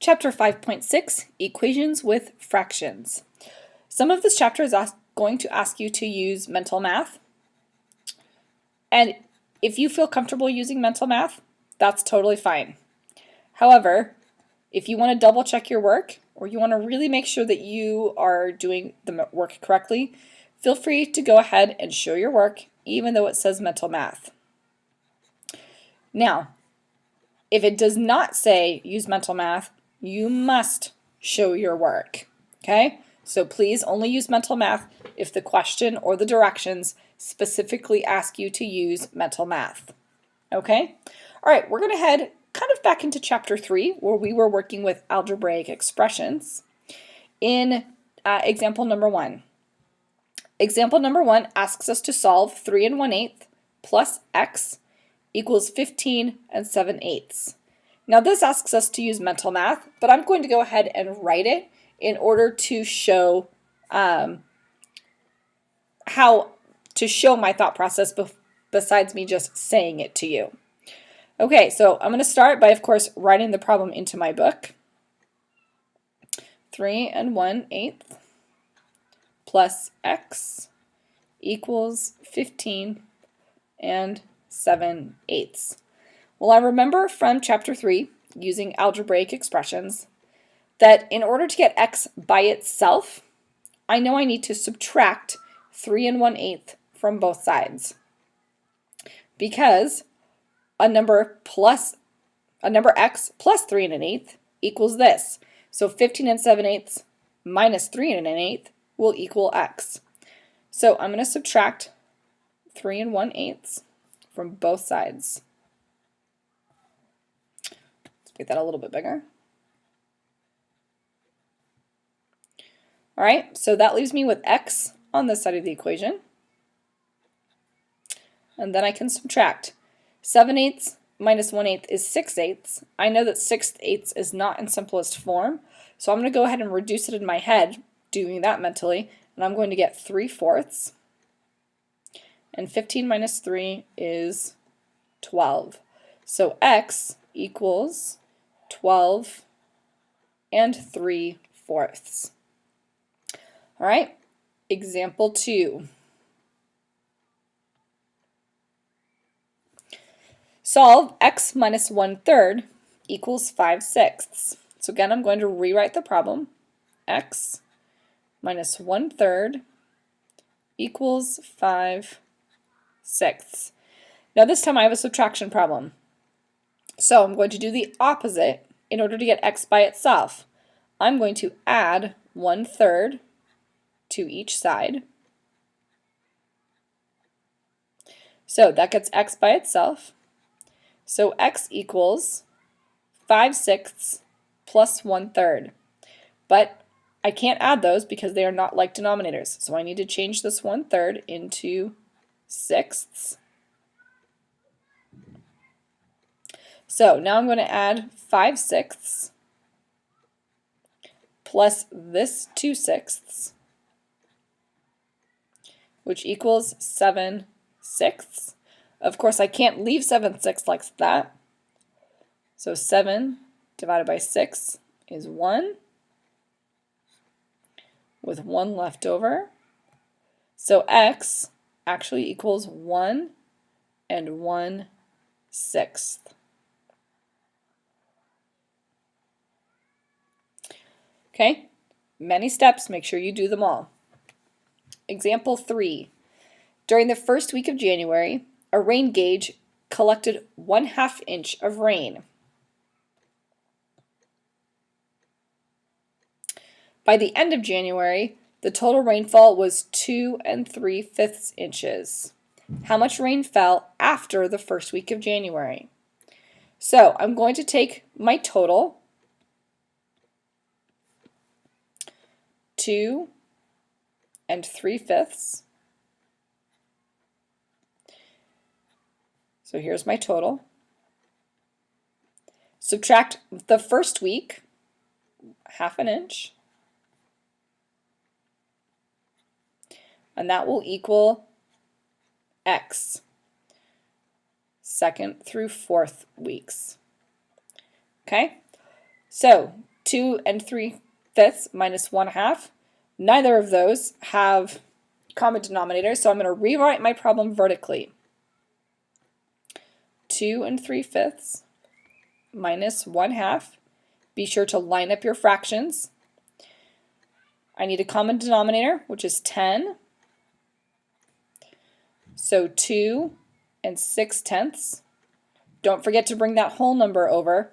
Chapter 5.6, Equations with Fractions. Some of this chapter is going to ask you to use mental math. And if you feel comfortable using mental math, that's totally fine. However, if you want to double check your work, or you want to really make sure that you are doing the work correctly, feel free to go ahead and show your work, even though it says mental math. Now, if it does not say use mental math, you must show your work, okay? So please only use mental math if the question or the directions specifically ask you to use mental math, okay? All right, we're going to head kind of back into chapter 3 where we were working with algebraic expressions in example number 1. Example number 1 asks us to solve 3 1/8 plus x equals 15 7/8. Now this asks us to use mental math, but I'm going to go ahead and write it in order to show how to show my thought process besides me just saying it to you. Okay, so I'm going to start by, of course, writing the problem into my book. 3 1/8 plus x equals 15 7/8. Well, I remember from chapter 3, using algebraic expressions, that in order to get x by itself, I know I need to subtract 3 1/8 from both sides. Because a number x plus 3 1/8 equals this. So 15 7/8 minus 3 1/8 will equal x. So I'm going to subtract 3 1/8 from both sides. Let's make that a little bit bigger. All right, so that leaves me with x on this side of the equation. And then I can subtract. 7/8 minus 1/8 is 6/8. I know that 6/8 is not in simplest form, so I'm going to go ahead and reduce it in my head, doing that mentally, and I'm going to get 3/4. And 15 minus 3 is 12. So x equals 12 3/4. All right, example 2. Solve x minus 1/3 equals 5/6. So again, I'm going to rewrite the problem. X minus 1/3 equals 5/6. Now this time I have a subtraction problem. So I'm going to do the opposite in order to get x by itself. I'm going to add 1/3 to each side. So that gets x by itself. So x equals 5/6 plus 1/3. But I can't add those because they are not like denominators. So I need to change this 1/3 into sixths. So now I'm going to add 5/6 plus this 2/6, which equals 7/6. Of course, I can't leave 7/6 like that. So 7 divided by 6 is 1, with 1 left over. So x actually equals 1 1/6. Okay, many steps, make sure you do them all. Example 3. During the first week of January, a rain gauge collected 1/2 inch of rain. By the end of January, the total rainfall was 2 3/5 inches. How much rain fell after the first week of January? So I'm going to take my total, 2 3/5. So here's my total. Subtract the first week, 1/2 inch, and that will equal x, 2nd through 4th weeks. Okay, so 2 and 3/5 minus 1/2. Neither of those have common denominators, so I'm going to rewrite my problem vertically. 2 and 3/5 minus 1/2. Be sure to line up your fractions. I need a common denominator, which is 10. So 2 and 6/10. Don't forget to bring that whole number over.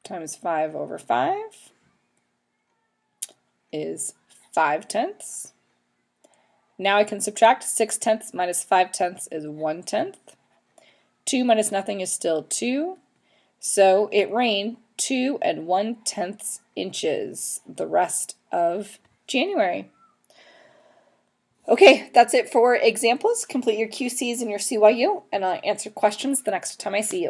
Times 5/5 is 5/10. Now I can subtract. 6/10 minus 5/10 is 1/10. 2 minus nothing is still 2. So it rained 2 and 1/10 inches the rest of January. Okay, that's it for examples. Complete your QCs and your CYU, and I'll answer questions the next time I see you.